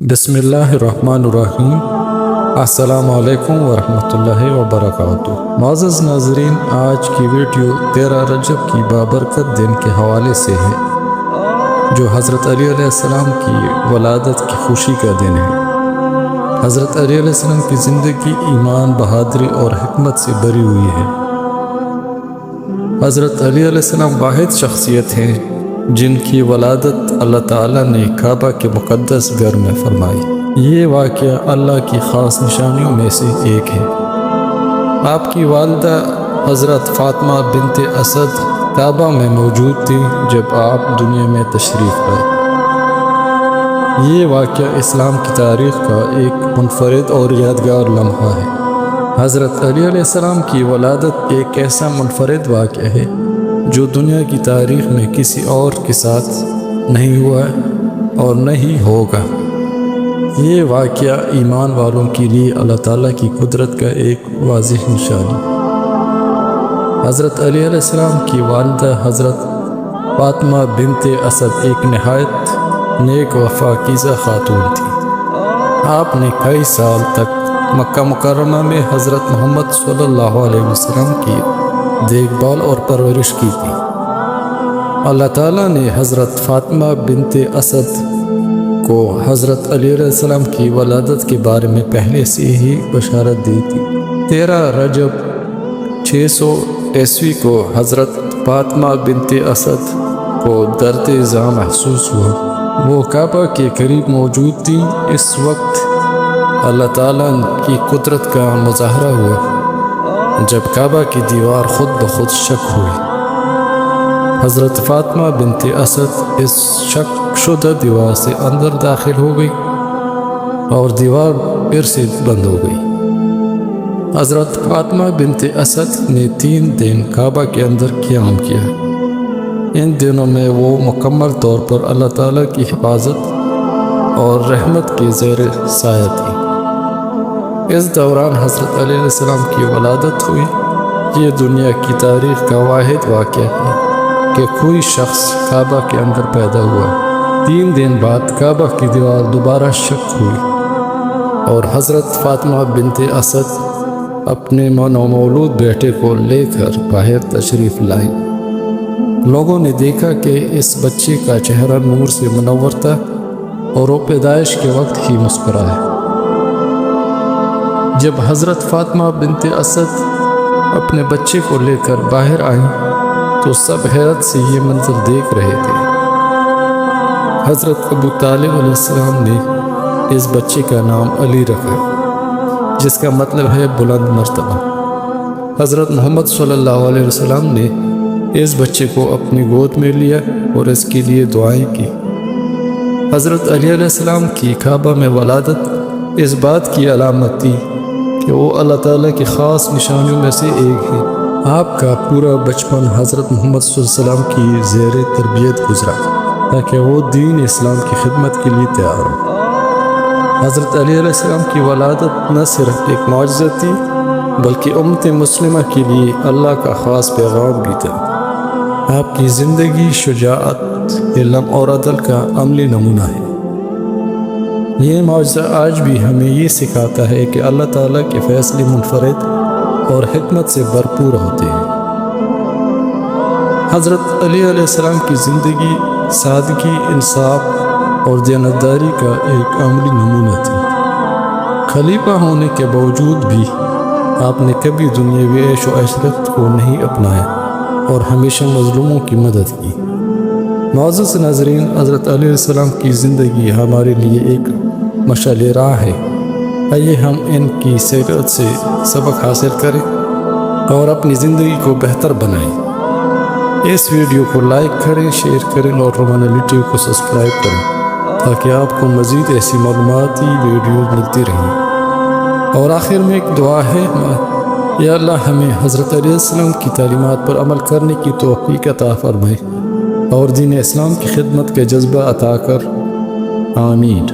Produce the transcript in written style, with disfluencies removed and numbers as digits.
بسم اللہ الرحمن الرحیم۔ السلام علیکم ورحمۃ اللہ وبرکاتہ۔ معزز ناظرین، آج کی ویڈیو 13 رجب کی بابرکت دن کے حوالے سے ہے، جو حضرت علی علیہ السلام کی ولادت کی خوشی کا دن ہے۔ حضرت علی علیہ السلام کی زندگی ایمان، بہادری اور حکمت سے بھری ہوئی ہے۔ حضرت علی علیہ السلام واحد شخصیت ہیں جن کی ولادت اللہ تعالیٰ نے کعبہ کے مقدس گھر میں فرمائی۔ یہ واقعہ اللہ کی خاص نشانیوں میں سے ایک ہے۔ آپ کی والدہ حضرت فاطمہ بنت اسد کعبہ میں موجود تھی جب آپ دنیا میں تشریف لائے۔ یہ واقعہ اسلام کی تاریخ کا ایک منفرد اور یادگار لمحہ ہے۔ حضرت علی علیہ السلام کی ولادت ایک ایسا منفرد واقعہ ہے جو دنیا کی تاریخ میں کسی اور کے ساتھ نہیں ہوا اور نہیں ہوگا۔ یہ واقعہ ایمان والوں کے لیے اللہ تعالیٰ کی قدرت کا ایک واضح نشانی۔ حضرت علی علیہ السلام کی والدہ حضرت فاطمہ بنت اسد ایک نہایت نیک و پاکیزہ خاتون تھی۔ آپ نے کئی سال تک مکہ مکرمہ میں حضرت محمد صلی اللہ علیہ وسلم کی دیکھ بھال اور پرورش کی تھی۔ اللہ تعالیٰ نے حضرت فاطمہ بنت اسد کو حضرت علی علیہ السلام کی ولادت کے بارے میں پہلے سے ہی بشارت دی تھی۔ 13 رجب 600 کو حضرت فاطمہ بنت اسد کو درد ذا محسوس ہوا۔ وہ کعبہ کے قریب موجود تھی۔ اس وقت اللہ تعالیٰ کی قدرت کا مظاہرہ ہوا جب کعبہ کی دیوار خود بخود شق ہوئی۔ حضرت فاطمہ بنت اسد اس شق شدہ دیوار سے اندر داخل ہو گئی اور دیوار پھر سے بند ہو گئی۔ حضرت فاطمہ بنت اسد نے 3 دن کعبہ کے اندر قیام کیا۔ ان دنوں میں وہ مکمل طور پر اللہ تعالیٰ کی حفاظت اور رحمت کے زیر سایہ تھی۔ اس دوران حضرت علی علیہ السلام کی ولادت ہوئی۔ یہ دنیا کی تاریخ کا واحد واقعہ ہے کہ کوئی شخص کعبہ کے اندر پیدا ہوا۔ 3 دن بعد کعبہ کی دیوار دوبارہ شق ہوئی اور حضرت فاطمہ بنت اسد اپنے نومولود بیٹے کو لے کر باہر تشریف لائیں۔ لوگوں نے دیکھا کہ اس بچے کا چہرہ نور سے منور تھا اور وہ پیدائش کے وقت ہی مسکرایا۔ جب حضرت فاطمہ بنت اسد اپنے بچے کو لے کر باہر آئیں تو سب حیرت سے یہ منظر دیکھ رہے تھے۔ حضرت ابو طالب علیہ السلام نے اس بچے کا نام علی رکھا، جس کا مطلب ہے بلند مرتبہ۔ حضرت محمد صلی اللہ علیہ وسلم نے اس بچے کو اپنی گود میں لیا اور اس کے لیے دعائیں کی۔ حضرت علی علیہ السلام کی کعبہ میں ولادت اس بات کی علامت تھی کہ وہ اللہ تعالیٰ کی خاص نشانیوں میں سے ایک ہے۔ آپ کا پورا بچپن حضرت محمد صلی اللہ علیہ وسلم کی زیر تربیت گزرا تاکہ وہ دین اسلام کی خدمت کے لیے تیار ہو۔ حضرت علی علیہ السلام کی ولادت نہ صرف ایک معجزہ تھی بلکہ امت مسلمہ کے لیے اللہ کا خاص پیغام بھی تھا۔ آپ کی زندگی شجاعت، علم اور عدل کا عملی نمونہ ہے۔ یہ معجزہ آج بھی ہمیں یہ سکھاتا ہے کہ اللہ تعالیٰ کے فیصلے منفرد اور حکمت سے بھرپور ہوتے ہیں۔ حضرت علی علیہ السلام کی زندگی سادگی، انصاف اور دیانتداری کا ایک عملی نمونہ تھی۔ خلیفہ ہونے کے باوجود بھی آپ نے کبھی دنیاوی عیش و عشرت کو نہیں اپنایا اور ہمیشہ مظلوموں کی مدد کی۔ معزز ناظرین، حضرت علی علیہ السلام کی زندگی ہمارے لیے ایک مشعل راہ ہے۔ آئیے ہم ان کی سیرت سے سبق حاصل کریں اور اپنی زندگی کو بہتر بنائیں۔ اس ویڈیو کو لائک کریں، شیئر کریں اور رومانہ یوٹیوب کو سبسکرائب کریں تاکہ آپ کو مزید ایسی معلوماتی ویڈیوز ملتی رہیں۔ اور آخر میں ایک دعا ہے، یا اللہ ہمیں حضرت علیہ السلام کی تعلیمات پر عمل کرنے کی توفیق عطا فرمائے اور دین اسلام کی خدمت کا جذبہ عطا کر۔ آمین۔